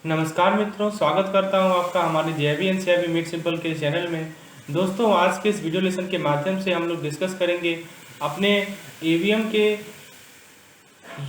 नमस्कार मित्रों, स्वागत करता हूं आपका हमारे जेबी एनसीईआरटी मेड सिंपल के चैनल में। दोस्तों, आज के इस वीडियो लेसन के माध्यम से हम लोग डिस्कस करेंगे अपने ईवीएम के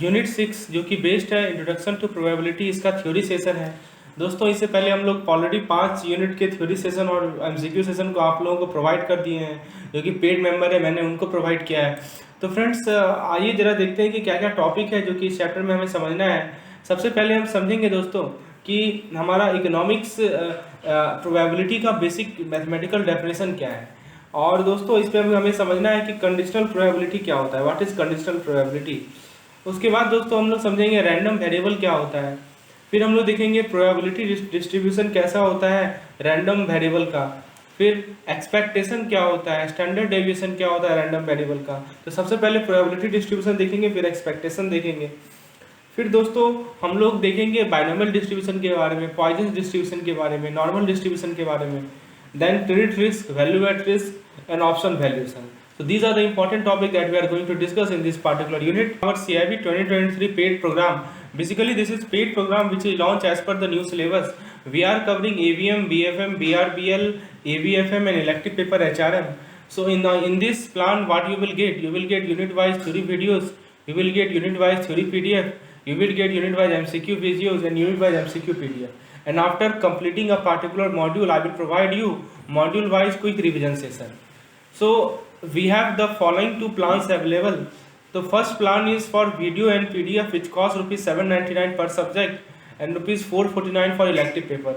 यूनिट 6 जो कि बेस्ड है इंट्रोडक्शन टू प्रोबेबिलिटी। इसका थ्योरी सेशन है। दोस्तों, इससे पहले हम लोग ऑलरेडी 5 यूनिट के थ्योरी सेशन और एमसीक्यू सेशन को आप लोगों को प्रोवाइड कर दिए हैं। जो कि पेड मेंबर है, मैंने उनको प्रोवाइड किया है। तो फ्रेंड्स, आइए जरा देखते हैं कि क्या क्या टॉपिक है जो कि इस चैप्टर में हमें समझना है। सबसे पहले हम समझेंगे दोस्तों कि हमारा इकोनॉमिक्स प्रोबेबिलिटी का बेसिक मैथमेटिकल डेफिनेशन क्या है। और दोस्तों, इस पर हमें समझना है कि कंडीशनल प्रोबेबिलिटी क्या होता है, व्हाट इज कंडीशनल प्रोबेबिलिटी। उसके बाद दोस्तों हम लोग समझेंगे रैंडम वेरिएबल क्या होता है। फिर हम लोग देखेंगे प्रोबेबिलिटी डिस्ट्रीब्यूशन कैसा होता है रैंडम वेरिएबल का। फिर एक्सपेक्टेशन क्या होता है, स्टैंडर्ड डेविएशन क्या होता है रैंडम वेरिएबल का। तो सबसे पहले प्रोबेबिलिटी डिस्ट्रीब्यूशन देखेंगे, फिर एक्सपेक्टेशन देखेंगे। फिर दोस्तों हम लोग देखेंगे बाइनोमियल डिस्ट्रीब्यूशन के बारे में, पॉइजन डिस्ट्रीब्यूशन के बारे में, नॉर्मल डिस्ट्रीब्यूशन के बारे में, then credit risk, value at risk and option valuation. So these are the important topic that we are going to discuss in this particular unit. Our CIB 2023 paid program. Basically, this is paid program which is launched as per the new syllabus. We are covering AVM, BFM, BRBL, AVFM and elective paper HRM. So in this plan, what you will get unit wise theory videos. You will get unit wise theory PDF. You will get unit wise MCQ videos and unit wise MCQ PDF. And after completing a particular module, I will provide you module wise quick revision session. So we have the following two plans available. The first plan is for video and PDF which cost rupees 799 per subject and rupees 449 for elective paper.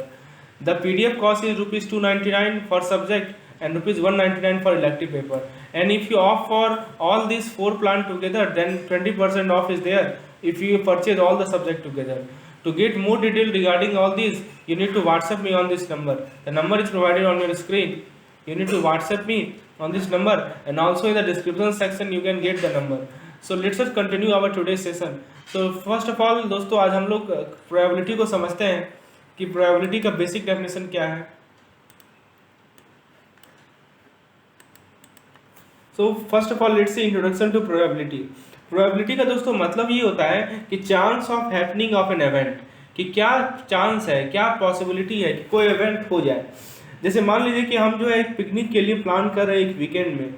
The PDF cost is rupees 299 for subject and rupees 199 for elective paper. And if you opt for all these 4 plan together, then 20% off is there if you purchase all the subject together. To get more detail regarding all these, you need to WhatsApp me on this number. The number is provided on your screen. You need to WhatsApp me on this number, and also in the description section you can get the number. So let's just continue our today's session. So first of all दोस्तों, आज हम लोग probability को समझते हैं कि probability का basic definition क्या है। So first of all let's see introduction to probability. Probability का दोस्तों मतलब ये होता है कि chance of happening of an event, कि क्या चांस है, क्या पॉसिबिलिटी है कि कोई इवेंट हो जाए। जैसे मान लीजिए कि हम जो है एक पिकनिक के लिए प्लान कर रहे हैं एक वीकेंड में,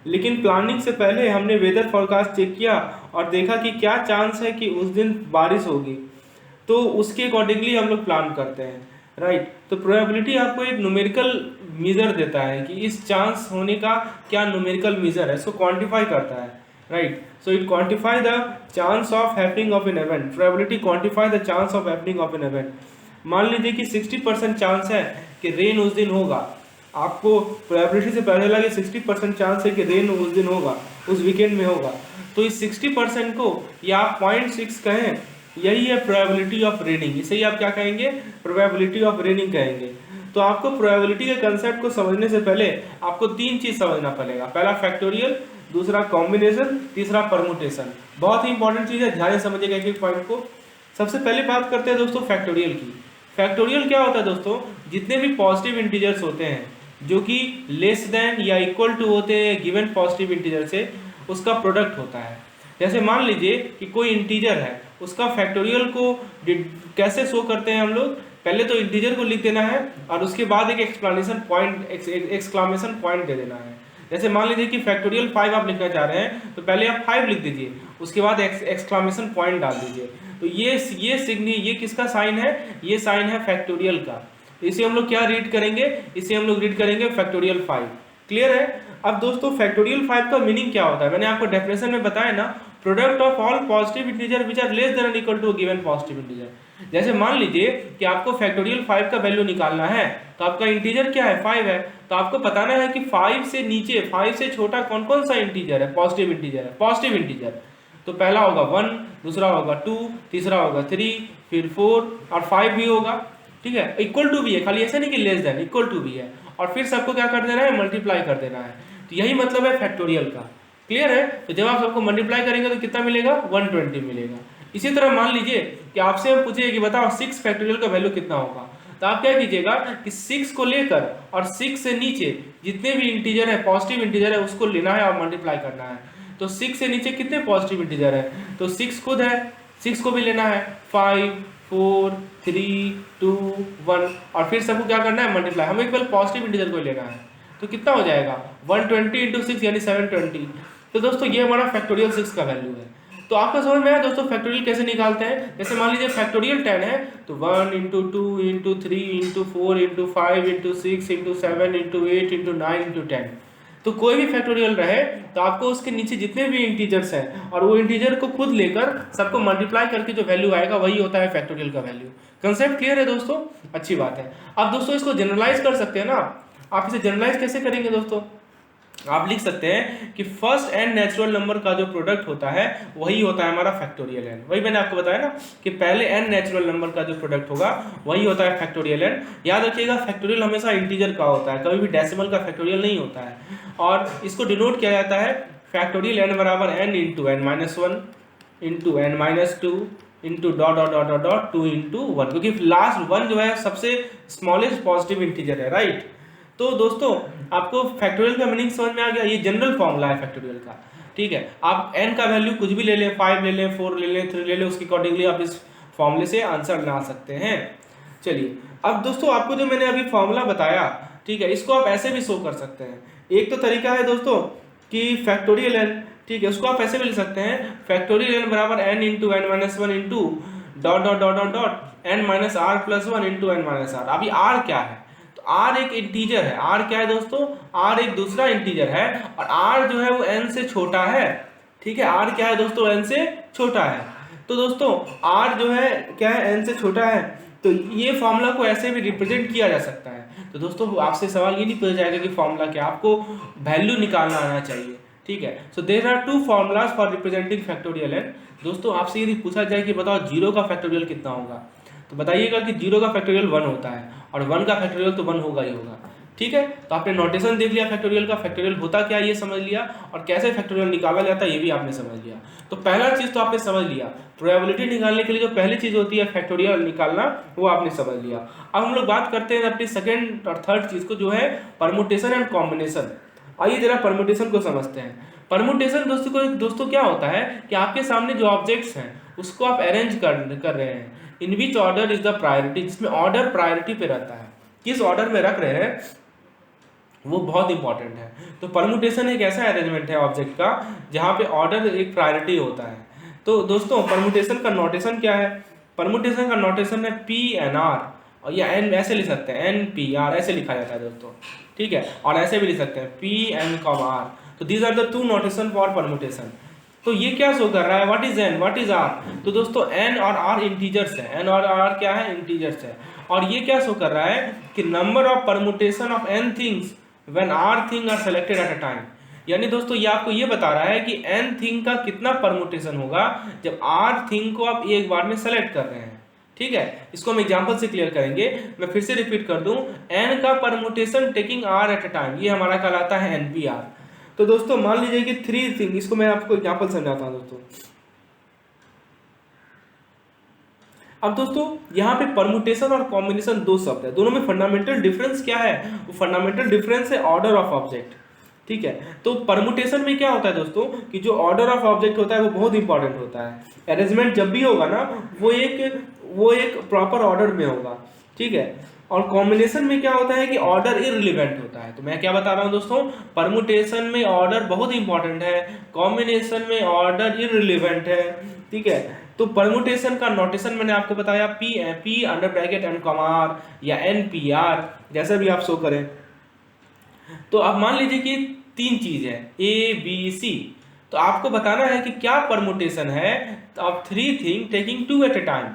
लेकिन प्लानिंग से पहले हमने वेदर फोरकास्ट चेक किया और देखा कि क्या चांस है कि उस दिन बारिश होगी, तो उसके अकॉर्डिंगली हम लोग प्लान करते हैं, राइट। तो प्रोबेबिलिटी आपको एक न्यूमेरिकल मेजर देता है कि इस चांस होने का क्या न्यूमेरिकल मेजर है, इसको क्वांटिफाई करता है, right. So it quantify the chance of happening of an event. Probability quantify the chance of happening of an event. मान लीजिए कि 60% चांस है कि रेन उस दिन होगा, आपको प्रोबेबिलिटी से पहले लगे 60% चांस है कि रेन उस दिन होगा, उस वीकेंड में होगा, तो इस 60% को या आप 0.6 कहें, यही है प्रोबेबिलिटी ऑफ रेनिंग। इसे ही आप क्या कहेंगे, प्रोबेबिलिटी ऑफ रेनिंग कहेंगे। तो आपको प्रोबेबिलिटी के कंसेप्ट को समझने से पहले आपको 3 चीज समझना पड़ेगा। पहला फैक्टोरियल, दूसरा कॉम्बिनेशन, तीसरा परमुटेशन। बहुत ही इंपॉर्टेंट चीज है, ध्यान से समझिएगा एक एक पॉइंट को। सबसे पहले बात करते हैं दोस्तों फैक्टोरियल की। फैक्टोरियल क्या होता है दोस्तों, जितने भी पॉजिटिव इंटीजर्स होते हैं जो कि लेस देन या इक्वल टू होते हैं गिवन पॉजिटिव इंटीजर से, उसका प्रोडक्ट होता है। जैसे मान लीजिए कि कोई इंटीजर है, उसका फैक्टोरियल को कैसे शो करते हैं हम लोग, पहले तो इंटीजर को लिख देना है और उसके बाद एक एक्सक्लामेशन पॉइंट दे देना है। जैसे मान लीजिए कि फैक्टोरियल 5 आप लिखना चाह रहे हैं, तो पहले आप 5 लिख दीजिए, उसके बाद एक्सक्लामेशन पॉइंट डाल दीजिए। तो ये किसका साइन है, ये साइन है फैक्टोरियल का। इसे हम लोग क्या रीड करेंगे, इसे हम लोग रीड करेंगे फैक्टोरियल 5। क्लियर है। अब दोस्तों फैक्टोरियल 5 का मीनिंग क्या होता है, मैंने आपको डेफिनेशन में बताया ना, product of all positive integer which are less than और equal to given positive integer. जैसे मान लीजिए कि आपको फैक्टोरियल 5 का वैल्यू निकालना है, तो आपका इंटीजर क्या है, 5 है, तो आपको बताना है कि 5 से नीचे, 5 से छोटा कौन कौन सा इंटीजर है, पॉजिटिव इंटीजर है। पॉजिटिव इंटीजर तो पहला होगा 1, दूसरा होगा 2, तीसरा होगा 3, फिर 4 और 5 भी होगा, ठीक है। इक्वल टू भी है, खाली ऐसा नहीं कि लेस देन, इक्वल टू भी है, और फिर सबको क्या कर देना है, मल्टीप्लाई कर देना है। तो यही मतलब है फैक्टोरियल का। क्लियर है। तो जब आप सबको मल्टीप्लाई करेंगे तो कितना मिलेगा, 120 मिलेगा। इसी तरह मान लीजिए कि आपसे हम पूछे कि बताओ 6 फैक्टोरियल का वैल्यू कितना होगा, तो आप क्या कीजिएगा कि 6 को लेकर और 6 से नीचे जितने भी इंटीजर है, पॉजिटिव इंटीजर है, उसको लेना है और मल्टीप्लाई करना है। तो 6 से नीचे कितने पॉजिटिव इंटीजर है, तो 6 खुद है, 6 को भी लेना है, 5, 4 3 2 1 और फिर सबको क्या करना है, मल्टीप्लाई। हमें केवल पॉजिटिव इंटीजर को लेना है, तो कितना हो जाएगा 120 इंटू 6 यानी 720। तो दोस्तों ये हमारा फैक्टोरियल 6 का वैल्यू है। तो आपका समझ में आया दोस्तों फैक्टोरियल कैसे निकालते हैं। जैसे मान लीजिए फैक्टोरियल 10 है तो 1 into 2 into 3 into 4 into 5 into 6 into 7 into 8 into 9 into 10। तो कोई भी फैक्टोरियल रहे तो आपको उसके नीचे जितने भी इंटीजर्स हैं और वो इंटीजर को खुद लेकर सबको मल्टीप्लाई करके जो वैल्यू आएगा वही होता है फैक्टोरियल का वैल्यू। कंसेप्ट क्लियर है दोस्तों, अच्छी बात है। अब दोस्तों इसको जनरलाइज कर सकते हैं ना। आप इसे जनरलाइज कैसे करेंगे दोस्तों, आप लिख सकते हैं कि फर्स्ट एन नेचुरल नंबर का जो प्रोडक्ट होता है वही होता है हमारा फैक्टोरियल एन। वही मैंने आपको बताया ना कि पहले एन नेचुरल नंबर का जो प्रोडक्ट होगा वही होता है फैक्टोरियल एन। याद रखिएगा फैक्टोरियल हमेशा इंटीजर का होता है, कभी भी डेसिमल का फैक्टोरियल नहीं होता है। और इसको डिनोट किया जाता है फैक्टोरियल एन बराबर n into n minus 1 into n minus 2 into dot dot dot dot 2 into 1, क्योंकि लास्ट 1 जो है सबसे स्मॉलेस्ट पॉजिटिव इंटीजर है, राइट। तो दोस्तों आपको फैक्टोरियल का मीनिंग समझ में आ गया। ये जनरल फॉर्मूला है फैक्टोरियल का, ठीक है। आप n का वैल्यू कुछ भी ले लें, 5 ले लें, 4 ले लें, 3 ले लें, उसके अकॉर्डिंगली आप इस फॉर्मूले से आंसर ला सकते हैं। चलिए अब दोस्तों आपको जो मैंने अभी फॉर्मूला बताया, ठीक है, इसको आप ऐसे भी शो कर सकते हैं। एक तो तरीका है दोस्तों कि फैक्टोरियल n, ठीक है, उसको आप ऐसे भी लिख सकते हैं फैक्टोरियल n बराबर n into n minus 1 into dot dot dot dot dot n minus r plus 1 into n minus r. अभी r क्या है, r एक इंटीजर है। r क्या है दोस्तों, r एक दूसरा इंटीजर है और r जो है वो n से छोटा है, ठीक है। r क्या है दोस्तों, n से छोटा है। तो दोस्तों r जो है क्या है, n से छोटा है। तो ये फॉर्मूला को ऐसे भी रिप्रेजेंट किया जा सकता है। तो दोस्तों आपसे सवाल ये नहीं पूछा जाएगा कि फॉर्मूला क्या, आपको वैल्यू निकालना आना चाहिए, ठीक है। So there are 2 formulas for representing factorial n. दोस्तों आपसे यदि पूछा जाए कि बताओ 0 का फैक्टोरियल कितना होगा, तो बताइएगा कि 0 का फैक्टोरियल 1 होता है और 1 का फैक्टोरियल तो 1 होगा ही होगा, ठीक है। तो आपने नोटेशन देख लिया फैक्टोरियल का, फैक्टोरियल होता क्या ये समझ लिया और कैसे फैक्टोरियल निकाला जाता है ये भी आपने समझ लिया। तो पहला चीज तो आपने समझ लिया, प्रोबेबिलिटी निकालने के लिए जो पहली चीज होती है फैक्टोरियल निकालना, वो आपने समझ लिया। अब हम लोग बात करते हैं अपनी सेकेंड और थर्ड चीज को, जो है परमुटेशन एंड कॉम्बिनेशन। आइए जरा परमुटेशन को समझते हैं। परमुटेशन दोस्तों क्या होता है कि आपके सामने जो ऑब्जेक्ट्स हैं उसको आप अरेंज कर रहे हैं, in which order is the priority, जिसमें ऑर्डर प्रायोरिटी पे रहता है, किस ऑर्डर में रख रहे हैं वो बहुत इंपॉर्टेंट है। तो परमुटेशन एक ऐसा अरेंजमेंट है ऑब्जेक्ट का जहाँ पे ऑर्डर एक प्रायोरिटी होता है। तो दोस्तों परमुटेशन का नोटेशन क्या है, परमुटेशन का नोटेशन है P-N-R, और या एन ऐसे लिख सकते हैं N-P-R, ऐसे लिखा जाता है दोस्तों, ठीक है। और ऐसे भी लिख सकते हैं P-N-R। तो these are the 2 notation for permutation. तो ये क्या शो कर रहा है, what is n, what is r। तो दोस्तों n और r इंटीजर्स है, n और r क्या है, इंटीजर्स है। और ये क्या शो कर रहा है कि number of permutation of n things when r thing are selected at a time. यानी दोस्तों ये आपको ये बता रहा है कि n थिंग का कितना परमुटेशन होगा जब r थिंग को आप एक बार में सेलेक्ट कर रहे हैं, ठीक है। इसको हम एग्जांपल से क्लियर करेंगे। मैं फिर से रिपीट कर दूं, n का permutation taking r eight a time, ये हमारा कहलाता है NPR। तो दोस्तों मान लीजिए कि 3 थिंग, इसको मैं आपको एग्जांपल समझाता हूं दोस्तों। अब दोस्तों यहाँ पे परमुटेशन और कॉम्बिनेशन 2 शब्द है, दोनों में फंडामेंटल डिफरेंस क्या है, वो फंडामेंटल डिफरेंस है ऑर्डर ऑफ ऑब्जेक्ट, ठीक है। तो परमुटेशन में क्या होता है दोस्तों कि जो ऑर्डर ऑफ ऑब्जेक्ट होता है वो बहुत इंपॉर्टेंट होता है। अरेंजमेंट जब भी होगा ना वो एक प्रॉपर ऑर्डर में होगा, ठीक है। और कॉम्बिनेशन में क्या होता है कि ऑर्डर इररिलेवेंट होता है। तो मैं क्या बता रहा हूं दोस्तों, परमुटेशन में ऑर्डर बहुत इंपॉर्टेंट है, कॉम्बिनेशन में ऑर्डर इररिलेवेंट है, ठीक है। तो परमुटेशन का नोटेशन मैंने आपको बताया P अंडर ब्रैकेट N-R या NPR, जैसा भी आप शो करें। तो अब मान लीजिए कि 3 चीज है ABC, तो आपको बताना है कि क्या परमुटेशन है of 3 thing taking 2 at a time.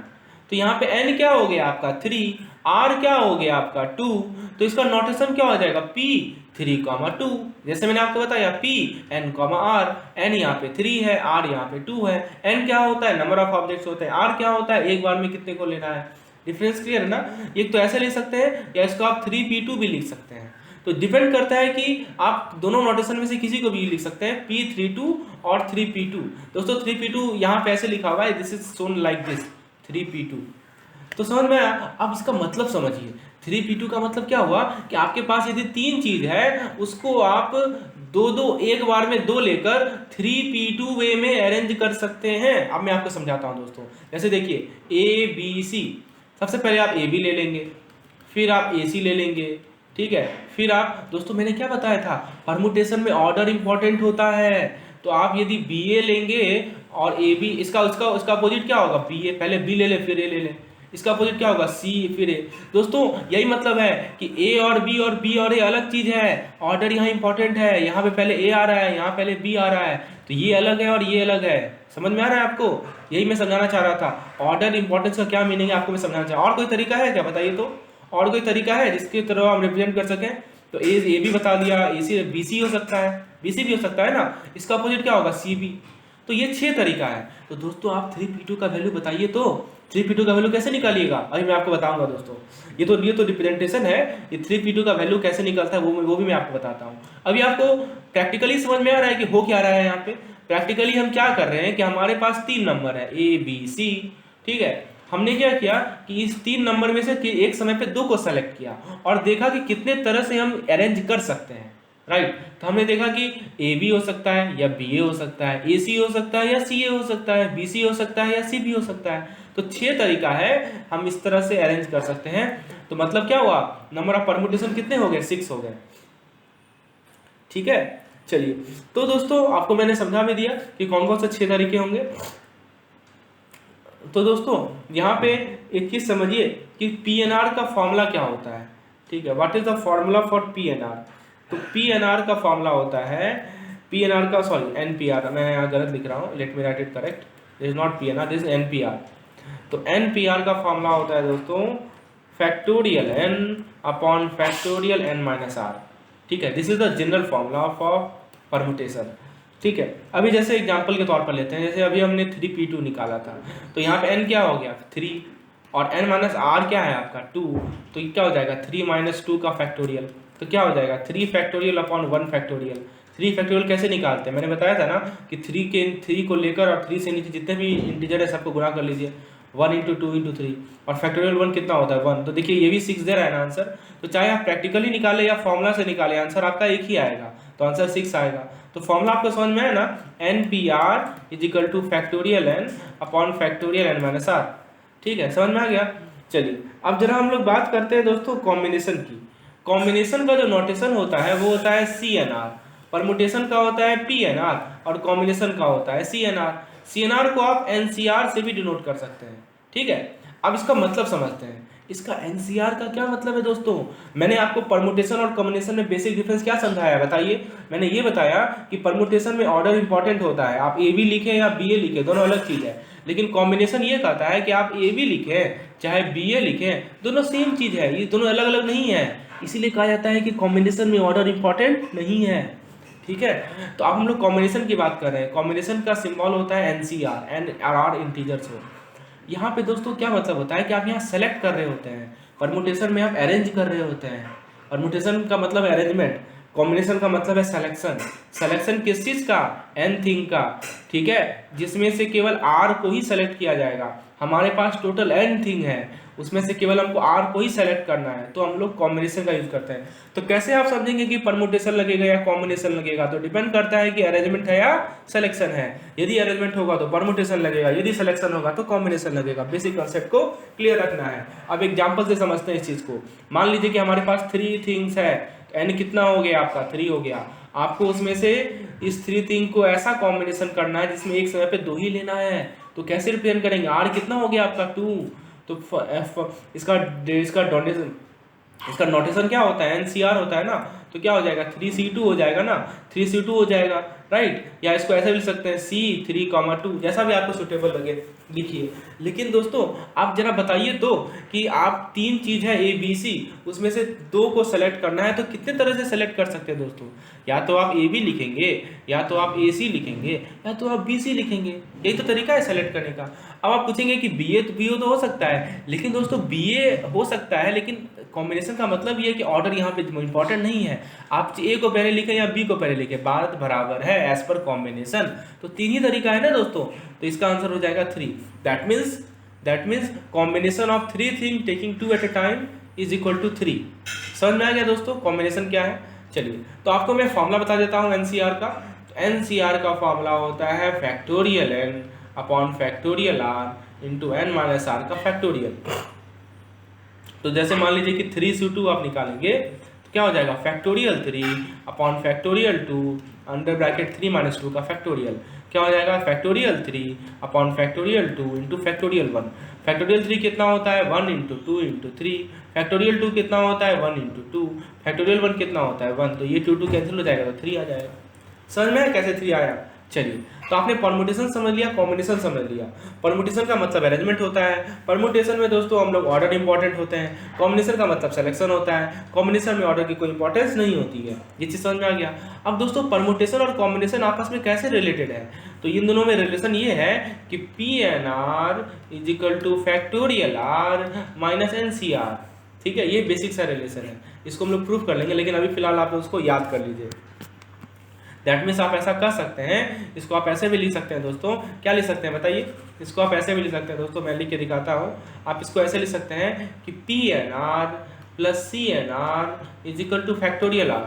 तो यहाँ पे n क्या हो गया आपका 3, r क्या हो गया आपका 2, तो इसका नोटेशन क्या हो जाएगा P 3,2। जैसे मैंने आपको बताया P N,R, n यहाँ पे 3 है, r यहाँ पे 2 है। n क्या होता है, नंबर ऑफ ऑब्जेक्ट्स होते हैं, r क्या होता है, एक बार में कितने को लेना है। डिफरेंस क्लियर है ना। एक तो ऐसे लिख सकते हैं या इसको आप 3P2 भी लिख सकते हैं। तो डिपेंड करता है कि आप दोनों नोटेशन में से किसी को भी लिख सकते हैं, P32 और 3P2। दोस्तों 3P2 यहाँ पे ऐसे लिखा हुआ है, this is shown like this 3P2। तो समझ में आया। अब इसका मतलब समझिए, 3P2 का मतलब क्या हुआ कि आपके पास यदि 3 चीज है उसको आप दो दो एक बार में दो लेकर 3p2 वे में अरेंज कर सकते हैं। अब मैं आपको समझाता हूं दोस्तों। जैसे देखिए ABC, सबसे पहले आप AB ले लेंगे, फिर आप AC ले लेंगे, ठीक है। फिर आप दोस्तों मैंने क्या बताया था, परमुटेशन में ऑर्डर इंपॉर्टेंट होता है। तो आप यदि BA लेंगे और AB, इसका उसका अपोजिट क्या होगा, BA, पहले B ले ले फिर A ले ले, इसका अपोजिट क्या होगा, C फिर A। दोस्तों यही मतलब है कि A और B और A अलग चीज है, ऑर्डर यहाँ इंपॉर्टेंट है। यहाँ पे पहले A आ रहा है, यहाँ पहले B आ रहा है, तो ये अलग है और ये अलग है। समझ में आ रहा है आपको, यही मैं समझाना चाह रहा था। ऑर्डर इंपॉर्टेंस का क्या मीनिंग है आपको मैं समझाना चाह। और कोई तरीका है क्या, बताइए तो, और कोई तरीका है जिसके तरह हम रिप्रेजेंट कर सकें। तो ए भी बता दिया, AC BC हो सकता है, BC भी हो सकता है ना, इसका अपोजिट क्या होगा, CB। तो ये 6 तरीका है। तो दोस्तों आप 3p2 का वैल्यू बताइए तो, 3p2 का वैल्यू कैसे निकालिएगा, अभी मैं आपको बताऊंगा दोस्तों। ये तो रिप्रेजेंटेशन है, ये 3p2 का वैल्यू कैसे निकलता है वो भी मैं आपको बताता हूँ। अभी आपको प्रैक्टिकली समझ में आ रहा है कि हो क्या रहा है यहाँ पे। प्रैक्टिकली हम क्या कर रहे हैं कि हमारे पास 3 नंबर है ABC, ठीक है। हमने क्या किया कि इस 3 नंबर में से एक समय पे 2 को सेलेक्ट किया और देखा कि कितने तरह से हम अरेंज कर सकते हैं, राइट। तो हमने देखा कि AB हो सकता है या BA हो सकता है, AC हो सकता है या CA हो सकता है, BC हो सकता है या CB हो सकता है। तो 6 तरीका है, हम इस तरह से अरेंज कर सकते हैं। तो मतलब क्या हुआ, नंबर ऑफ परमुटेशन कितने हो गए, 6 हो गए, ठीक है। चलिए, तो दोस्तों आपको मैंने समझा भी दिया कि कौन कौन से 6 तरीके होंगे। तो दोस्तों यहाँ पे एक चीज समझिए कि PNR का फॉर्मूला क्या होता है, ठीक है। What is the formula for PNR। तो PNR का फॉर्मूला होता है, PNR का सॉरी NPR, मैं यहाँ गलत लिख रहा हूँ, let me right it correct, this is not PNR, this is NPR। तो NPR का फॉर्मूला होता है दोस्तों factorial N upon factorial N minus R, ठीक है। This is the general formula for permutation, ठीक है। अभी जैसे एग्जांपल के तौर पर लेते हैं, जैसे अभी हमने 3p2 निकाला था, तो यहाँ पे n क्या हो गया 3 और n माइनस r क्या है आपका 2, तो क्या हो जाएगा 3 माइनस 2 का फैक्टोरियल, तो क्या हो जाएगा 3 फैक्टोरियल अपॉन 1 फैक्टोरियल। 3 फैक्टोरियल कैसे निकालते हैं, मैंने बताया था ना कि 3 को लेकर और 3 से नीचे जितने भी इंटीजर है सबको गुणा कर लीजिए, 1 इंटू 2 इंटू 3, और फैक्टोरियल 1 कितना होता है 1। तो देखिए ये भी 6 दे रहा है ना आंसर। तो चाहे आप प्रैक्टिकली निकाले या फॉर्मूला से निकाले, आंसर आपका एक ही आएगा, तो आंसर 6 आएगा। तो फॉर्मूला आपको समझ में है ना, NPR is equal to factorial N upon factorial N minus R, ठीक है, समझ में आ गया। चलिए अब जरा हम लोग बात करते हैं दोस्तों कॉम्बिनेशन की। कॉम्बिनेशन का जो नोटेशन होता है वो होता है CNR, परमुटेशन का होता है PNR और कॉम्बिनेशन का होता है CNR। CNR को आप NCR से भी डिनोट कर सकते हैं, ठीक है। अब इसका मतलब समझते हैं, इसका NCR का क्या मतलब है दोस्तों। मैंने आपको परमुटेशन और कॉम्बिनेशन में बेसिक डिफरेंस क्या समझाया बताइए। मैंने ये बताया कि परमुटेशन में ऑर्डर इंपॉर्टेंट होता है, आप AB लिखें या BA लिखें दोनों अलग चीज है, लेकिन कॉम्बिनेशन ये कहता है कि आप AB लिखें चाहे BA लिखें दोनों सेम चीज है, ये दोनों अलग अलग नहीं है। इसीलिए कहा जाता है कि कॉम्बिनेशन में ऑर्डर इंपॉर्टेंट नहीं है, ठीक है। तो अब हम लोग कॉम्बिनेशन की बात कर रहे हैं। कॉम्बिनेशन का सिंबल होता है NCR, NR इंटीजर्स हो। यहाँ पे दोस्तों क्या मतलब होता है कि आप यहाँ सेलेक्ट कर रहे होते हैं, परमुटेशन में आप अरेंज कर रहे होते हैं। परमुटेशन का मतलब है अरेंजमेंट, कॉम्बिनेशन का मतलब है सिलेक्शन। सिलेक्शन किस चीज का, n थिंग का, ठीक है, जिसमें से केवल r को ही सेलेक्ट किया जाएगा। हमारे पास टोटल n थिंग है, उसमें से केवल हमको r को ही सेलेक्ट करना है, तो हम लोग कॉम्बिनेशन का यूज करते हैं। तो कैसे आप समझेंगे कि परमुटेशन लगेगा या कॉम्बिनेशन लगेगा, तो डिपेंड करता है कि अरेंजमेंट है या सिलेक्शन है। यदि अरेंजमेंट होगा तो परमुटेशन लगेगा, यदि सिलेक्शन होगा तो कॉम्बिनेशन लगेगा। बेसिक कॉन्सेप्ट को क्लियर रखना है। अब एग्जांपल से समझते हैं इस चीज को। मान लीजिए कि हमारे पास 3 थिंग्स है, n कितना हो गया आपका 3 हो गया। आपको उसमें से इस 3 थिंग को ऐसा कॉम्बिनेशन करना है जिसमें एक समय पे 2 ही लेना है। तो कैसे रिप्रेजेंट करेंगे, r कितना हो गया आपका 2, तो इसका नोटेशन क्या होता है, NCR होता है ना। तो क्या हो जाएगा 3C2 हो जाएगा ना, 3C2 हो जाएगा, राइट। या इसको ऐसा भी लिख सकते हैं C3,2, जैसा भी आपको सुटेबल लगे लिखिए। लेकिन दोस्तों आप जरा बताइए तो कि आप 3 चीज है ABC, उसमें से 2 को सेलेक्ट करना है, तो कितने तरह से सेलेक्ट कर सकते हैं दोस्तों। या तो आप AB लिखेंगे, या तो आप AC लिखेंगे, या तो आप BC लिखेंगे, यही तो तरीका है सेलेक्ट करने का। अब आप पूछेंगे कि BA तो हो सकता है, लेकिन दोस्तों BA हो सकता है, लेकिन कॉम्बिनेशन का मतलब ये है कि ऑर्डर यहाँ पे इंपॉर्टेंट नहीं है। आप A को पहले लिखें या B को पहले लिखें, बात बराबर है एज पर कॉम्बिनेशन। तो 3 ही तरीका है ना दोस्तों, तो इसका आंसर हो जाएगा 3। That means combination of 3 thing taking 2 at a time is equal to 3। समझ में आ गया दोस्तों कॉम्बिनेशन क्या है। चलिए, तो आपको मैं फॉर्मूला बता देता हूँ एनसीआर का। एनसीआर का फॉर्मूला होता है factorial n upon factorial r into n minus r का फैक्टोरियल। तो जैसे मान लीजिए कि 3 से 2 आप निकालेंगे तो क्या हो जाएगा, factorial 3 upon factorial 2 under bracket 3 minus 2 का फैक्टोरियल। क्या हो जाएगा, factorial 3 upon factorial 2 into factorial 1। Factorial 3 कितना होता है, 1 इंटू 2 इंटू 3। फैक्टोरियल 2 कितना होता है, 1 इंटू 2। फैक्टोरियल 1 कितना होता है, 1। तो ये 2 कैंसिल हो जाएगा तो 3 आ जाएगा। समझ में कैसे 3 आया। चलिए, तो आपने परमुटेशन समझ लिया, कॉम्बिनेशन समझ लिया। परमुटेशन का मतलब अरेंजमेंट होता है। परमुटेशन में दोस्तों हम लोग ऑर्डर इंपॉर्टेंट होते हैं। कॉम्बिनेशन का मतलब सिलेक्शन होता है। कॉम्बिनेशन में ऑर्डर की कोई इंपॉर्टेंस नहीं होती है। ये चीज़ समझ में आ गया। अब दोस्तों परमुटेशन और कॉम्बिनेशन आपस में कैसे रिलेटेड है, तो इन दोनों में रिलेशन ये है कि P n r is equal to factorial r minus n C r. ठीक है, ये बेसिक सा रिलेशन है। इसको हम लोग प्रूफ कर लेंगे, लेकिन अभी फिलहाल आप उसको याद कर लीजिए। दैट मीन्स आप ऐसा कर सकते हैं, इसको आप ऐसे भी लिख सकते हैं दोस्तों। क्या लिख सकते हैं बताइए, इसको आप ऐसे भी लिख सकते हैं दोस्तों, मैं लिख के दिखाता हूँ। आप इसको ऐसे लिख सकते हैं कि P n r plus C n r is equal to factorial r.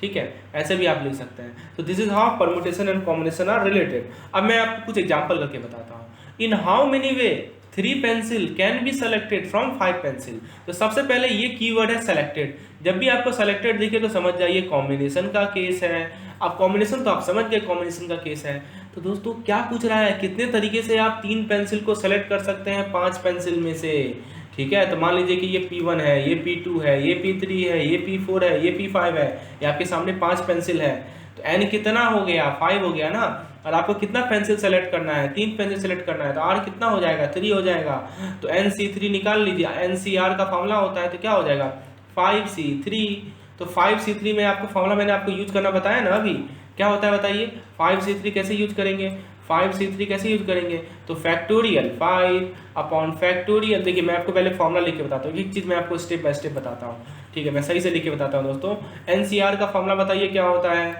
ठीक है, ऐसे भी आप लिख सकते हैं। तो this is how permutation and combination are related. अब मैं आपको कुछ एग्जाम्पल करके बताता हूँ। In how many way 3 pencil can be selected from 5 pencil. तो सबसे पहले ये कीवर्ड है सेलेक्टेड। जब भी आपको सेलेक्टेड दिखे तो समझ जाइए कॉम्बिनेशन का केस है। अब कॉम्बिनेशन तो आप समझ गए, कॉम्बिनेशन का केस है। तो दोस्तों क्या पूछ रहा है, कितने तरीके से आप 3 पेंसिल को सेलेक्ट कर सकते हैं 5 पेंसिल में से। ठीक है, तो मान लीजिए कि ये P1 है, ये P2 है, ये P3 है, ये P4 है, ये P5 है। ये आपके सामने 5 पेंसिल है। तो N कितना हो गया, 5 हो गया ना। और आपको कितना पेंसिल सेलेक्ट करना है, 3 पेंसिल सेलेक्ट करना है। तो R कितना हो जाएगा, 3 हो जाएगा। तो NC3 निकाल लीजिए। NCR का फॉर्मूला होता है तो क्या हो जाएगा 5C3। तो 5C3 में आपको फॉर्मूला मैंने आपको यूज करना बताया ना अभी। क्या होता है बताइए, 5C3 कैसे यूज करेंगे, 5C3 कैसे यूज करेंगे। तो फैक्टोरियल 5 अपॉन फैक्टोरियल। देखिए मैं आपको पहले फॉर्मूला लिख के बताता हूँ, एक चीज़ मैं आपको स्टेप बाय स्टेप बताता हूँ। ठीक है, मैं सही से लिख के बताता हूँ दोस्तों। NCR का फॉर्मूला बताइए क्या होता है,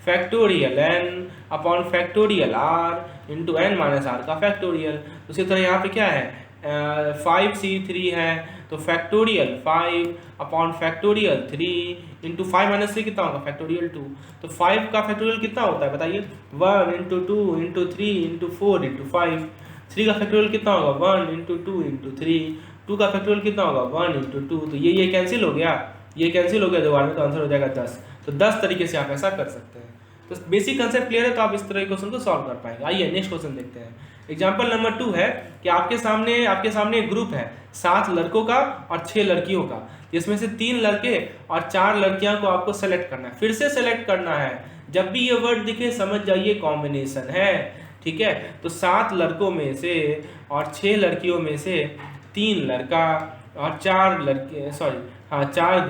factorial n upon factorial r into n minus r का फैक्टोरियल। उसी तरह यहाँ पे क्या है, 5C3 है तो factorial 5 upon factorial 3 into 5 minus 3 कितना होगा, फैक्टोरियल 2। तो 5 का फैक्टोरियल कितना होता है बताइए, 1 इंटू 2 इंटू 3 इंटू 4 इंटू 5। 3 का फैक्टोरियल कितना होगा, 1 इंटू 2 इंटू 3। 2 का फैक्टोरियल कितना होगा, 1 इंटू 2। तो ये कैंसिल हो गया, ये कैंसिल हो गया, दोबारा में तो आंसर हो जाएगा 10। तो 10 तरीके से आप ऐसा कर सकते हैं। तो बेसिक कंसेप्ट क्लियर है, तो आप इस तरह के क्वेश्चन को सॉल्व कर पाएंगे। आइए नेक्स्ट क्वेश्चन देखते हैं। एग्जाम्पल नंबर 2 है कि आपके सामने एक ग्रुप है 7 लड़कों का और 6 लड़कियों का, जिसमें से 3 लड़के और 4 लड़कियां को आपको सेलेक्ट करना है। फिर से सेलेक्ट करना है, जब भी ये वर्ड दिखे समझ जाइए कॉम्बिनेशन है। ठीक है, तो 7 लड़कों में से और 6 लड़कियों में से 3 लड़का और 4 लड़के, सॉरी हाँ 4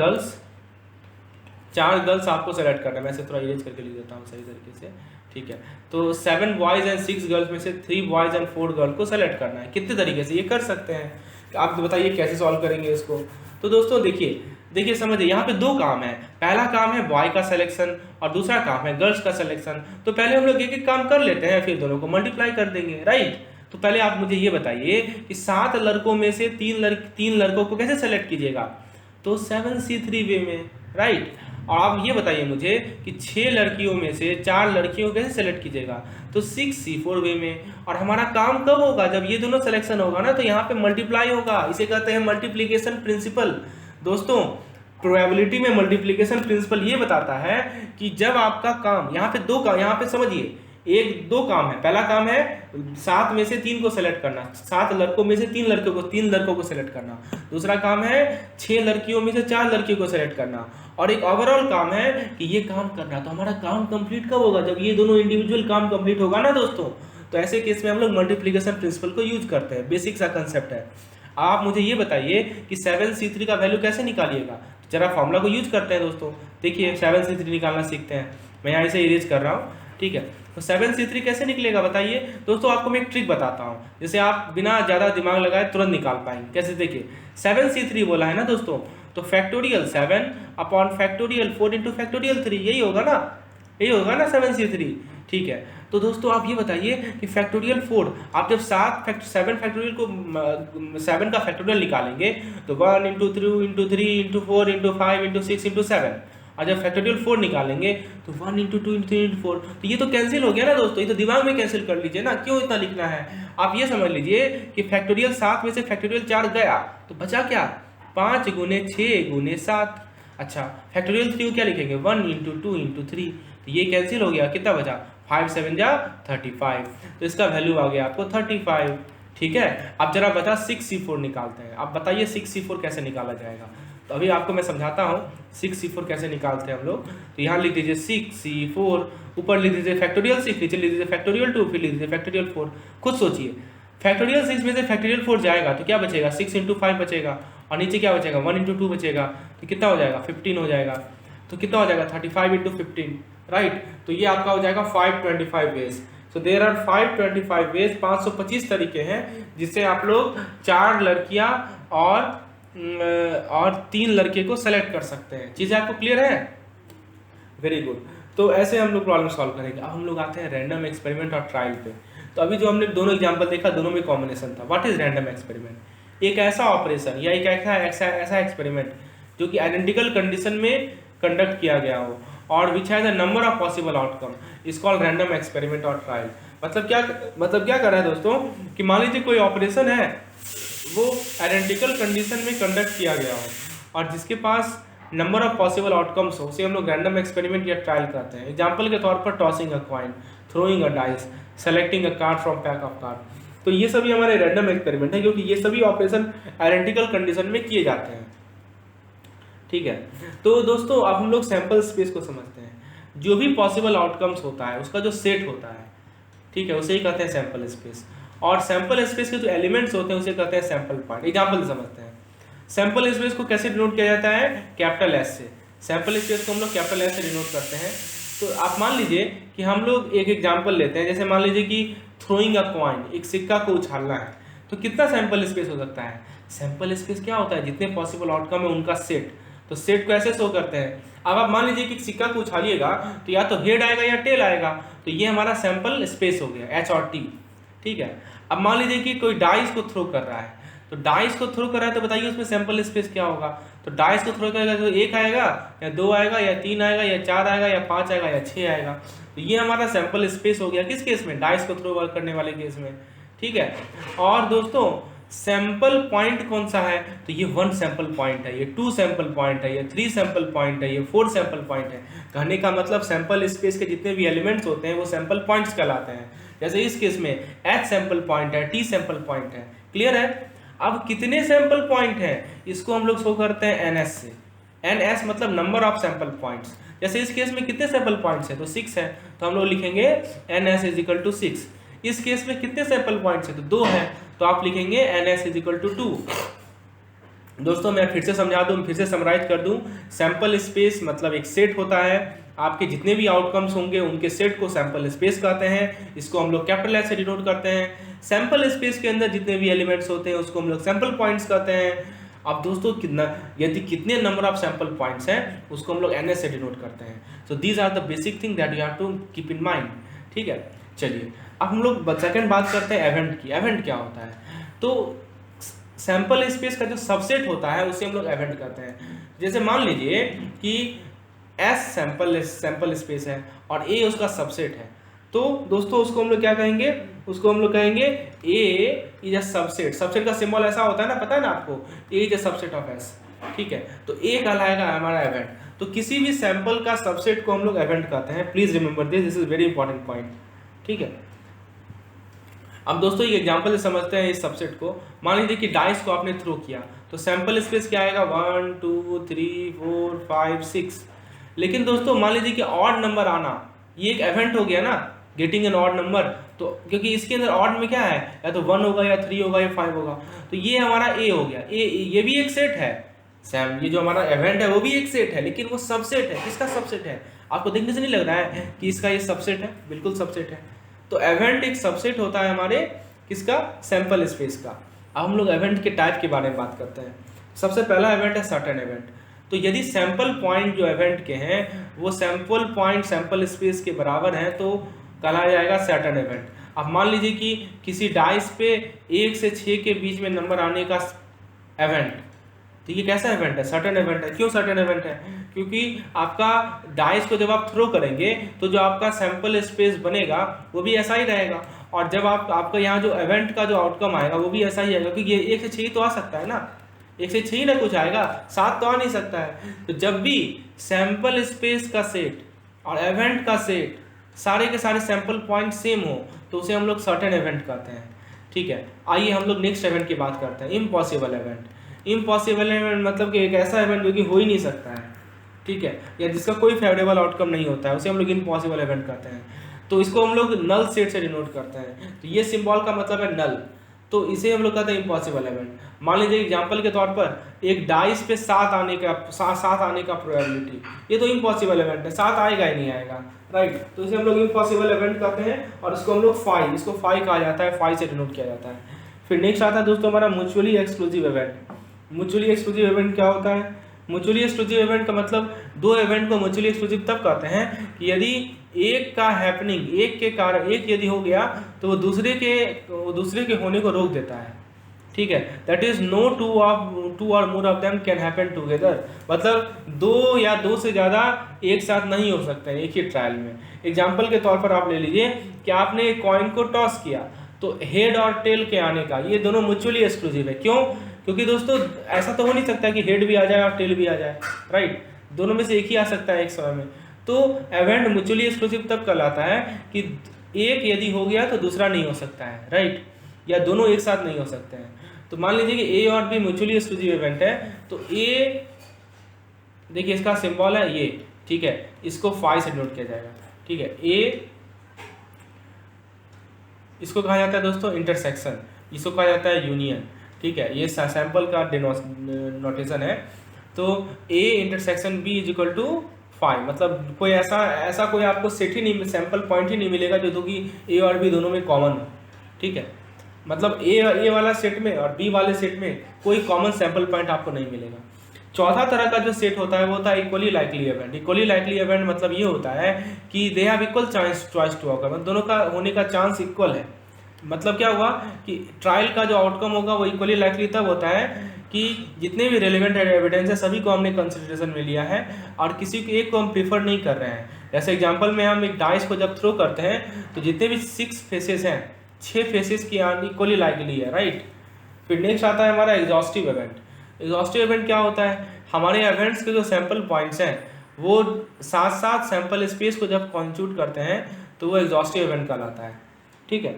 गर्ल्स आपको सेलेक्ट करना है। मैं इसे थोड़ा इरेज करके लिख देता हूँ सही तरीके से। ठीक है, तो 7 बॉयज़ एंड 6 गर्ल्स में से 3 बॉयज़ एंड 4 गर्ल को सेलेक्ट करना है। कितने तरीके से ये कर सकते हैं, आप बताइए कैसे सॉल्व करेंगे इसको। तो दोस्तों देखिए समझिए, यहाँ पे 2 काम है। पहला काम है बॉय का सिलेक्शन और दूसरा काम है गर्ल्स का सिलेक्शन। तो पहले हम लोग एक एक काम कर लेते हैं, फिर दोनों को मल्टीप्लाई कर देंगे, राइट। तो पहले आप मुझे ये बताइए कि 7 लड़कों में से 3 लड़कों को कैसे सेलेक्ट कीजिएगा, तो 7C3 वे में, राइट। और आप ये बताइए मुझे कि 6 लड़कियों में से 4 लड़कियों को कैसे सेलेक्ट कीजिएगा, तो 6C4 वे में। और हमारा काम कब होगा, जब ये दोनों सिलेक्शन होगा ना, तो यहाँ पे मल्टीप्लाई होगा। इसे कहते हैं मल्टीप्लिकेशन प्रिंसिपल। दोस्तों प्रोबेबिलिटी में मल्टीप्लिकेशन प्रिंसिपल ये बताता है कि जब आपका काम यहाँ पे समझिए 2 काम है। पहला काम है 7 में से 3 को सेलेक्ट करना, 7 लड़कों में से 3 लड़कों को सेलेक्ट करना। दूसरा काम है 6 लड़कियों में से 4 लड़कियों को सेलेक्ट करना। और एक ओवरऑल काम है कि ये काम करना। तो हमारा काम कंप्लीट कब होगा, जब ये दोनों इंडिविजुअल काम कंप्लीट होगा ना दोस्तों। तो ऐसे केस में हम लोग मल्टीप्लिकेशन प्रिंसिपल को यूज करते हैं। बेसिक सा कंसेप्ट है। आप मुझे ये बताइए कि 7C3 का वैल्यू कैसे निकालिएगा। जरा फॉर्मूला को यूज करते हैं दोस्तों। देखिए 7C3 निकालना सीखते हैं। मैं यहाँ इसे इरेज कर रहा हूँ, ठीक है। तो 7C3 कैसे निकलेगा बताइए दोस्तों। आपको मैं एक ट्रिक बताता हूँ, जिसे आप बिना ज़्यादा दिमाग लगाए तुरंत निकाल पाएंगे। कैसे, देखिए 7C3 बोला है ना दोस्तों, तो factorial 7 upon factorial 4 into factorial 3, यही होगा ना 7C3। ठीक है, तो दोस्तों आप ये बताइए कि फैक्टोरियल 4, आप जब 7 फैक्टोरियल को 7 का फैक्टोरियल निकालेंगे तो 1 into 3 into 4 into 5 into 6 into 7 और जब फैक्टोरियल 4 निकालेंगे तो 1 इंटू 2 इंटू 3 इंटू 4, तो ये तो कैंसिल हो गया ना दोस्तों, ये तो दिमाग में कैंसिल कर लीजिए ना, क्यों इतना लिखना है। आप ये समझ लीजिए कि फैक्टोरियल 7 में से फैक्टोरियल 4 गया तो बचा क्या, 5 गुने 6 गुने 7। अच्छा फैक्टोरियल 3 को क्या लिखेंगे, 1 इंटू 2 इंटू 3, तो ये कैंसिल हो गया, कितना बचा, 5 7 जा 35, तो इसका वैल्यू आ गया आपको 35। ठीक है, अब जरा बता 6C4 निकालते हैं। अब बताइए 6C4 कैसे निकाला जाएगा, तो अभी आपको मैं समझाता हूँ 6C4 कैसे निकालते हैं हम लोग। तो यहाँ लिख दीजिए 6C4, ऊपर लिख दीजिए फैक्टोरियल 6, नीचे लिख दीजिए फैक्टोरियल 2, फिर लिख दीजिए फैक्टोरियल 4। खुद सोचिए, फैक्टोरियल 6 में से फैक्टोरियल 4 जाएगा तो क्या बचेगा, 6 इंटू 5 बचेगा, और नीचे क्या बचेगा, 1 इंटू 2 बचेगा, तो कितना हो जाएगा, 15 हो जाएगा। तो कितना हो जाएगा, 35 इंटू 15, राइट। तो ये आपका हो जाएगा 525 ways. So there are 525 ways, 525 तरीके हैं जिससे आप लोग 4 लड़कियां और 3 लड़के को सेलेक्ट कर सकते हैं। चीज़ें आपको क्लियर है, वेरी गुड। तो ऐसे हम लोग प्रॉब्लम सॉल्व करेंगे। अब हम लोग आते हैं रैंडम एक्सपेरिमेंट और ट्रायल पे। तो अभी जो हमने दोनों एग्जाम्पल देखा, दोनों में कॉम्बिनेशन था। व्हाट इज रैंडम एक्सपेरिमेंट, एक ऐसा ऑपरेशन या एक ऐसा एक्सपेरिमेंट जो कि आइडेंटिकल कंडीशन में कंडक्ट किया गया हो और which has a number of possible outcome, is called random experiment और ट्रायल। मतलब क्या कर रहा है दोस्तों कि मान लीजिए कोई ऑपरेशन है वो आइडेंटिकल कंडीशन में कंडक्ट किया गया हो और जिसके पास नंबर ऑफ पॉसिबल आउटकम्स हो, उसे हम लोग रैंडम एक्सपेरिमेंट या ट्रायल करते हैं। एग्जाम्पल के तौर पर tossing a coin, throwing a dice, selecting a card from pack of card. तो ये सभी हमारे रैंडम एक्सपेरिमेंट है क्योंकि ये सभी ऑपरेशन आइडेंटिकल कंडीशन में किए जाते हैं। ठीक है, तो दोस्तों अब हम लोग सैंपल स्पेस को समझते हैं। जो भी पॉसिबल आउटकम्स होता है उसका जो सेट होता है, ठीक है, उसे ही कहते हैं सैंपल स्पेस। और सैंपल स्पेस के जो एलिमेंट्स होते हैं उसे कहते हैं सैंपल पॉइंट। एग्जाम्पल समझते हैं। सैंपल स्पेस को कैसे डिनोट किया जाता है, कैपिटल एस से। सैंपल स्पेस को हम लोग कैपिटल एस से डिनोट करते हैं। तो आप मान लीजिए कि हम लोग एक एग्जाम्पल लेते हैं, जैसे मान लीजिए कि थ्रोइंग अ कॉइन, एक सिक्का को उछालना है, तो कितना सैंपल स्पेस हो सकता है। सैंपल स्पेस क्या होता है, जितने पॉसिबल आउटकम है उनका सेट। तो सेट को ऐसे शो करते हैं। अब आप मान लीजिए कि सिक्का को उछालिएगा तो या तो हेड आएगा या टेल आएगा, तो ये हमारा सैंपल स्पेस हो गया, एच और टी। ठीक है, अब मान लीजिए कि कोई डाइस को थ्रो कर रहा है, तो डाइस को थ्रो कर रहा है तो बताइए उसमें सैंपल स्पेस क्या होगा। तो डाइस को थ्रो करेगा तो 1 आएगा या 2 आएगा या 3 आएगा या 4 आएगा या 5 आएगा या 6 आएगा। तो ये हमारा सैंपल स्पेस हो गया किस केस में, डाइस को थ्रो करने वाले केस में। ठीक है, और दोस्तों सैंपल पॉइंट कौन सा है, तो ये 1 सैंपल पॉइंट है, ये 2 सैंपल पॉइंट है, ये 3 सैंपल पॉइंट है, ये 4 सैंपल पॉइंट है। कहने का मतलब सैंपल स्पेस के जितने भी एलिमेंट्स होते हैं वो सैंपल पॉइंट्स कहलाते हैं। जैसे इस केस में H सैंपल पॉइंट है, T सैंपल पॉइंट है। क्लियर है। अब कितने सैंपल पॉइंट हैं इसको हम लोग शो करते हैं NS से। NS मतलब नंबर ऑफ सैंपल पॉइंट्स। जैसे इस केस में कितने सैंपल पॉइंट्स है, तो 6 है, तो हम लोग लिखेंगे NS इज इक्वल टू 6। इस केस में कितने सैंपल पॉइंट्स है, तो 2 है, तो आप लिखेंगे NS इज इक्वल टू 2। दोस्तों मैं फिर से समझा दूं, फिर से समराइज कर दूं। सैंपल स्पेस मतलब एक सेट होता है, आपके जितने भी आउटकम्स होंगे उनके सेट को सैंपल स्पेस कहते हैं। इसको हम लोग कैपिटल एस से डिनोट करते हैं। सैंपल स्पेस के अंदर जितने भी एलिमेंट्स होते हैं उसको हम लोग सैंपल पॉइंट्स कहते हैं। अब दोस्तों यदि कितने नंबर ऑफ सैंपल पॉइंट्स हैं उसको हम लोग NS से डिनोट करते हैं। So these are the basic thing that you have to keep in mind. ठीक है, चलिए अब हम लोग सेकंड बात करते हैं इवेंट की। इवेंट क्या होता है, तो सैंपल स्पेस का जो सबसेट होता है उसे हम लोग इवेंट कहते हैं। जैसे मान लीजिए कि S सैंपल स्पेस है और A उसका सबसेट है, तो दोस्तों उसको हम लोग क्या कहेंगे, उसको हम लोग कहेंगे A is a subset. Subset का सिंबल ऐसा होता है ना, पता है ना आपको, A is a subset of S। ठीक है, तो A कहलाएगा हमारा इवेंट। तो किसी भी सैंपल का सबसेट को हम लोग इवेंट कहते हैं। Please remember this is very important point. ठीक है, अब दोस्तों ये एग्जांपल से समझते हैं इस सबसेट को। मान लीजिए कि डाइस को आपने थ्रो किया तो सैंपल स्पेस क्या आएगा, 1 2 3 4 5 6। लेकिन दोस्तों मान लीजिए कि ऑड नंबर आना, ये एक इवेंट हो गया ना, गेटिंग एन ऑड नंबर। तो क्योंकि इसके अंदर ऑड में क्या है, या तो 1 होगा या 3 होगा या 5 होगा, तो ये हमारा A हो गया। ये भी एक सेट है, ये जो हमारा इवेंट है वो भी एक सेट है, लेकिन वो सबसेट है। किसका सबसेट है, आपको देखने से नहीं लग रहा है कि इसका ये सबसेट है, बिल्कुल सबसेट है। तो इवेंट एक सबसेट होता है हमारे किसका, सैंपल स्पेस का। अब हम लोग इवेंट के टाइप के बारे में बात करते हैं। सबसे पहला इवेंट है सर्टेन इवेंट। तो यदि सैंपल पॉइंट जो इवेंट के हैं वो सैंपल पॉइंट सैंपल स्पेस के बराबर हैं तो कहा जाएगा सर्टेन इवेंट। अब मान लीजिए कि किसी डाइस पे 1 से 6 के बीच में नंबर आने का इवेंट, तो ये कैसा इवेंट है? सर्टेन इवेंट है। क्यों सर्टेन इवेंट है? क्योंकि आपका डाइस को जब आप थ्रो करेंगे तो जो आपका सैंपल स्पेस बनेगा वो भी ऐसा ही रहेगा, और जब आपका यहाँ जो इवेंट का जो आउटकम आएगा वो भी ऐसा ही आएगा, क्योंकि ये 1 से 6 तो आ सकता है ना, 1 से 6 ना कुछ आएगा, 7 तो आ नहीं सकता है। तो जब भी सैंपल स्पेस का सेट और इवेंट का सेट सारे के सारे सैंपल पॉइंट सेम हो तो उसे हम लोग सर्टेन इवेंट कहते हैं। ठीक है, आइए हम लोग नेक्स्ट इवेंट की बात करते हैं, इम्पॉसिबल इवेंट। इम्पॉसिबल इवेंट मतलब कि एक ऐसा इवेंट जो कि हो ही नहीं सकता है, ठीक है, या जिसका कोई फेवरेबल आउटकम नहीं होता है, उसे हम लोग इम्पॉसिबल इवेंट कहते हैं। तो इसको हम लोग नल सेट से डिनोट करते हैं। तो ये सिंबल का मतलब है नल, तो इसे हम लोग कहते हैं इम्पॉसिबल इवेंट। मान लीजिए एग्जांपल के तौर पर एक डाइस पे 7 आने का प्रोबेबिलिटी, ये तो इम्पॉसिबल इवेंट है, 7 आएगा ही नहीं आएगा, राइट। तो इसे हम लोग इम्पॉसिबल इवेंट कहते हैं, और इसको हम लोग इसको फाई कहा जाता है, फाई से डिनोट किया जाता है। फिर नेक्स्ट आता है दोस्तों हमारा mutually exclusive event. Mutually exclusive event क्या होता है? म्यूचुअली एक्सक्लूसिव इवेंट का मतलब दो इवेंट को म्यूचुअली एक्सक्लूसिव तब कहते हैं कि यदि एक का हैपनिंग, एक के कारण एक यदि हो गया तो वो दूसरे के होने को रोक देता है, ठीक है। दैट इज नो टू और more of them can happen together, मतलब 2 या 2 से ज़्यादा एक साथ नहीं हो सकते हैं एक ही ट्रायल में। एग्जाम्पल के तौर पर आप ले लीजिए कि आपने एक कॉइन को टॉस किया तो हेड और टेल के आने का, ये दोनों म्यूचुअली एक्सक्लूसिव है। क्यों? क्योंकि दोस्तों ऐसा तो हो नहीं सकता कि हेड भी आ जाए और टेल भी आ जाए, राइट। दोनों में से एक ही आ सकता है एक समय में। तो इवेंट म्यूचुअली एक्सक्लूसिव तब कहलाता है कि एक यदि हो गया तो दूसरा नहीं हो सकता है, राइट, या दोनों एक साथ नहीं हो सकते हैं। तो मान लीजिए कि ए और बी म्यूचुअली एक्सक्लूसिव इवेंट है, तो ए देखिए इसका सिंबल है ये, ठीक है, इसको फाई से नोट किया जाएगा, ठीक है। ए इसको कहा जाता है दोस्तों इंटरसेक्शन, इसको कहा जाता है यूनियन, ठीक है, ये सैंपल का नोटेशन है। तो A intersection B is equal to five, मतलब कोई ऐसा कोई आपको सेट ही नहीं, सैंपल पॉइंट ही नहीं मिलेगा जो कि ए और बी दोनों में कॉमन हो, ठीक है। मतलब ए वाला सेट में और बी वाले सेट में कोई कॉमन सैंपल पॉइंट आपको नहीं मिलेगा। चौथा तरह का जो सेट होता है वो होता है equally likely event. Equally likely event मतलब ये होता है कि they have equal chance to occur, मतलब दोनों का होने का चांस इक्वल है। मतलब क्या हुआ कि ट्रायल का जो आउटकम होगा वो इक्वली लाइकली तब होता है कि जितने भी रेलिवेंट एविडेंस है सभी को हमने कंसिडरेशन में लिया है और किसी को एक को हम प्रीफर नहीं कर रहे हैं। जैसे एग्जांपल में हम एक डाइस को जब थ्रो करते हैं तो जितने भी 6 फेसेस हैं, 6 फेसेस की इक्वली लाइकली है, राइट। फिर नेक्स्ट आता है हमारा एग्जॉस्टिव इवेंट। एग्जॉस्टिव इवेंट क्या होता है? हमारे इवेंट्स के जो सैंपल पॉइंट्स हैं वो साथ साथ सैंपल स्पेस को जब कॉन्स्टिट्यूट करते हैं तो वो एग्जॉस्टिव इवेंट कहलाता है, ठीक है।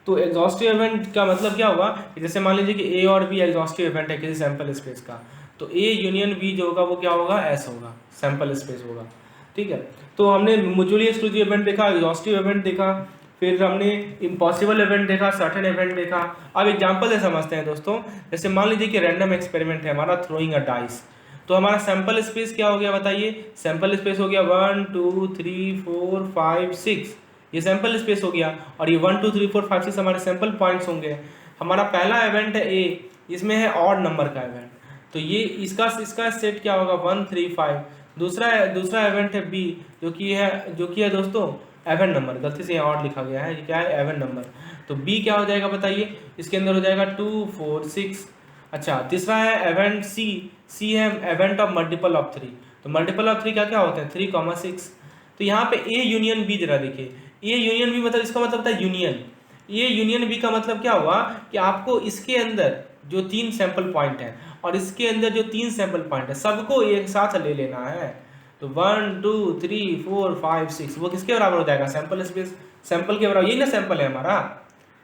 तो एग्जॉस्टिव इवेंट का मतलब क्या हुआ कि जैसे मान लीजिए कि ए और बी एग्जॉस्टिव इवेंट है किसी सैंपल स्पेस का, तो ए यूनियन बी जो होगा वो क्या होगा? एस होगा, सैंपल स्पेस होगा, ठीक है। तो हमने म्यूचुअली एक्सक्लूसिव इवेंट देखा, एग्जॉस्टिव इवेंट देखा, फिर हमने इम्पॉसिबल इवेंट देखा, सर्टेन इवेंट देखा। अब एग्जांपल से समझते हैं दोस्तों। जैसे मान लीजिए कि रैंडम एक्सपेरिमेंट है हमारा, थ्रोइंग अ डाइस, तो हमारा सैंपल स्पेस क्या हो गया बताइए? सैंपल स्पेस हो गया 1 2 3 4 5 6, ये सैंपल स्पेस हो गया, और ये 1 2 3 4 5 6 हमारे सैंपल पॉइंट्स होंगे। हमारा पहला इवेंट है ए, इसमें है ऑड नंबर का इवेंट, तो ये इसका सेट क्या होगा? 1 3 5। दूसरा इवेंट है बी जो कि है दोस्तों एवन नंबर, गलती से यहाँ ऑड लिखा गया है, ये क्या है? Even number. तो बी क्या हो जाएगा बताइए? इसके अंदर हो जाएगा 2 4 6। अच्छा, तीसरा है इवेंट सी है इवेंट ऑफ मल्टीपल ऑफ 3। तो मल्टीपल ऑफ 3 क्या क्या होते हैं? 3 6। तो यहाँ पे ए यूनियन बी जरा देखिए, ए यूनियन बी मतलब इसका मतलब होता है यूनियन। ए यूनियन बी का मतलब क्या हुआ कि आपको इसके अंदर जो 3 सैंपल पॉइंट है और इसके अंदर जो 3 सैंपल पॉइंट है सबको एक साथ ले लेना है। तो 1 2 3 4 5 6 वो किसके बराबर हो जाएगा? सैंपल स्पेस, सैंपल के बराबर, यही ना सैंपल है हमारा,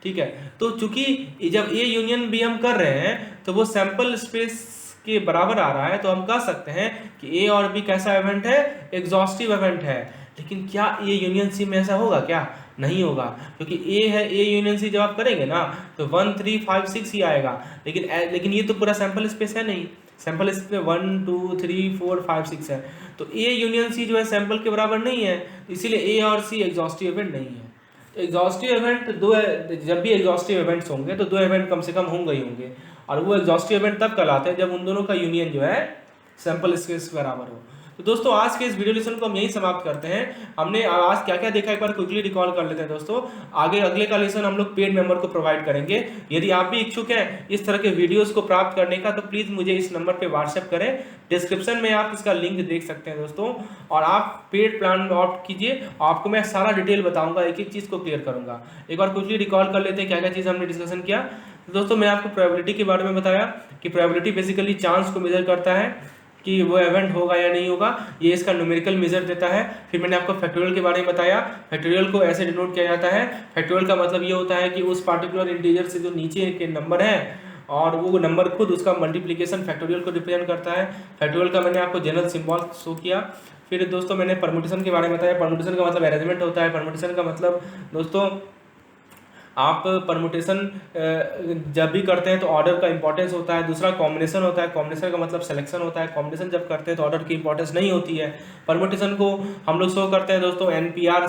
ठीक है। तो चूंकि जब ए यूनियन बी हम कर रहे हैं तो वो सैंपल स्पेस के बराबर आ रहा है, तो हम कह सकते हैं कि ए और बी कैसा इवेंट है? एग्जॉस्टिव इवेंट है। लेकिन क्या ए यूनियन सी में ऐसा होगा क्या? नहीं होगा, क्योंकि ए है, ए यूनियन सी जब आप करेंगे ना तो 1 3 5 6 ही आएगा, लेकिन ये तो पूरा सैंपल स्पेस है नहीं, सैंपल स्पेस में 1 2 3 4 5 6 है, तो ए यूनियन सी जो है सैंपल के बराबर नहीं है, इसीलिए ए और सी एग्जॉस्टिव इवेंट नहीं है। तो एग्जॉस्टिव इवेंट जब भी एग्जॉस्टिव इवेंट्स होंगे तो 2 इवेंट कम से कम होंगे ही होंगे, और वो एग्जॉस्टिव इवेंट तब कहलाते हैं जब उन दोनों का यूनियन जो है सैंपल स्पेस के बराबर हो। तो दोस्तों आज के इस वीडियो लेसन को हम यही समाप्त करते हैं। हमने आज क्या क्या देखा एक बार क्विकली रिकॉल कर लेते हैं दोस्तों। आगे अगले का लेसन हम लोग पेड मेंबर को प्रोवाइड करेंगे। यदि आप भी इच्छुक हैं इस तरह के वीडियोस को प्राप्त करने का तो प्लीज मुझे इस नंबर पे व्हाट्सएप करें। डिस्क्रिप्शन में आप इसका लिंक देख सकते हैं दोस्तों। और आप पेड प्लान ऑप्ट कीजिए, आपको मैं सारा डिटेल बताऊंगा, एक एक चीज को क्लियर करूंगा। एक बार क्विकली रिकॉल कर लेते हैं क्या क्या चीज हमने डिस्कशन किया। तो दोस्तों मैं आपको प्रोबेबिलिटी के बारे में बताया कि प्रोबेबिलिटी बेसिकली चांस को मेजर करता है कि वो इवेंट होगा या नहीं होगा, ये इसका न्यूमेरिकल मेजर देता है। फिर मैंने आपको फैक्टोरियल के बारे में बताया। फैक्टोरियल को ऐसे डिनोट किया जाता है, फैक्टोरियल का मतलब ये होता है कि उस पार्टिकुलर इंटीजर से जो नीचे के नंबर है और वो नंबर खुद उसका मल्टीप्लिकेशन फैक्टोरियल को रिप्रेजेंट करता है। फैक्टोरियल का मैंने आपको जनरल सिंबल शो किया। फिर दोस्तों मैंने परम्यूटेशन के बारे में बताया। परम्यूटेशन का मतलब अरेंजमेंट होता है। परम्यूटेशन का मतलब दोस्तों आप परमुटेशन जब भी करते हैं तो ऑर्डर का इंपॉर्टेंस होता है। दूसरा कॉम्बिनेशन होता है। कॉम्बिनेशन का मतलब सिलेक्शन होता है। कॉम्बिनेशन जब करते हैं तो ऑर्डर की इंपॉर्टेंस नहीं होती है। परमुटेशन को हम लोग शो करते हैं दोस्तों एनपीआर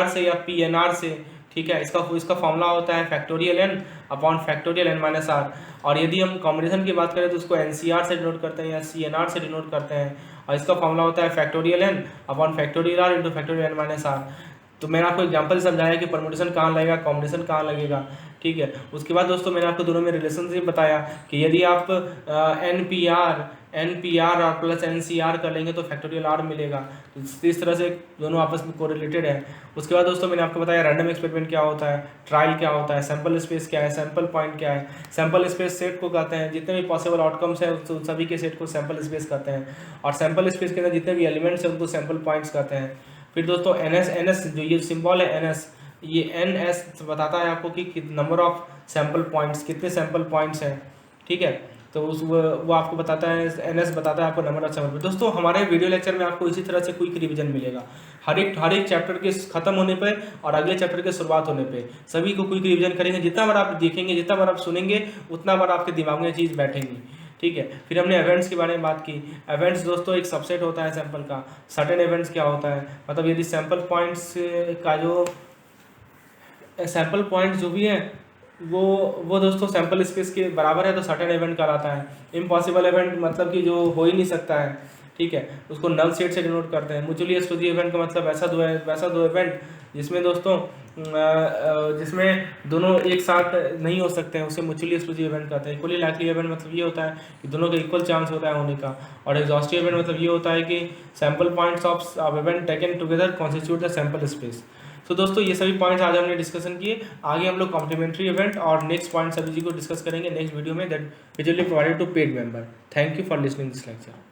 से या पीएनआर से, ठीक है। इसका फॉर्मूला होता है factorial n upon factorial n minus r. और यदि हम कॉम्बिनेशन की बात करें तो उसको एनसीआर से डिनोट करते हैं या सीएनआर से डिनोट करते हैं। और इसका फॉर्मूला होता है factorial n upon factorial r into factorial n minus r. तो मैंने आपको एग्जांपल समझाया कि परमुटेशन कहाँ लगेगा, कॉम्बिनेशन कहाँ लगेगा, ठीक है। उसके बाद दोस्तों मैंने आपको दोनों में रिलेशनशिप बताया कि यदि आप एनपीआर और प्लस एनसीआर कर लेंगे तो फैक्टोरियल आर मिलेगा। तो इस तरह से दोनों आपस में कोरिलेटेड है। उसके बाद दोस्तों मैंने आपको बताया रैंडम एक्सपेरिमेंट क्या होता है, ट्रायल क्या होता है, सैंपल स्पेस क्या है, सैंपल पॉइंट क्या है। सैंपल स्पेस सेट को कहते हैं, जितने भी पॉसिबल आउटकम्स हैं उन सभी के सेट को सैंपल स्पेस कहते हैं। और सैंपल स्पेस के अंदर जितने भी एलिमेंट्स हैं उनको सैंपल पॉइंट्स कहते हैं। फिर दोस्तों एनएस जो ये सिंबल है एनएस, ये एनएस बताता है आपको कि नंबर ऑफ सैंपल पॉइंट्स, कितने सैंपल पॉइंट्स हैं, ठीक है। तो वो आपको बताता है, एनएस बताता है आपको नंबर ऑफ सैंपल। दोस्तों हमारे वीडियो लेक्चर में आपको इसी तरह से क्विक रिवीजन मिलेगा। हर एक चैप्टर के खत्म होने पे और अगले चैप्टर के शुरुआत होने पे सभी को क्विक रिवीजन करेंगे। जितना बार आप देखेंगे, जितना बार आप सुनेंगे, उतना बार आपके दिमाग में चीज़ बैठेंगी, ठीक है। फिर हमने इवेंट्स के बारे में बात की। इवेंट्स दोस्तों एक सबसेट होता है सैंपल का। सर्टेन इवेंट्स क्या होता है, मतलब यदि सैंपल पॉइंट्स का जो सैंपल पॉइंट्स जो भी हैं वो दोस्तों सैंपल स्पेस के बराबर है तो सर्टेन इवेंट कहलाता है। इम्पॉसिबल इवेंट मतलब कि जो हो ही नहीं सकता है, ठीक है, उसको नल सेट से डिनोट करते हैं। म्यूचुअली एक्सक्लूसिव इवेंट का मतलब वैसा दो इवेंट जिसमें दोस्तों जिसमें दोनों एक साथ नहीं हो सकते हैं उसे म्यूचुअली एक्सक्लूसिव इवेंट कहते हैं। इक्वली लाइकली इवेंट मतलब ये होता है कि दोनों का इक्वल चांस होता है होने का। और एग्जॉस्टिव इवेंट मतलब ये होता है कि sample points of event taken together constitute the sample space. तो दोस्तों ये सभी पॉइंट्स आज हमने डिस्कशन किए। आगे हम लोग कॉम्प्लीमेंट्री इवेंट और नेक्स्ट पॉइंट सभी जी को डिस्कस करेंगे नेक्स्ट वीडियो में, that which will be provided to paid member. Thank you for listening this lecture.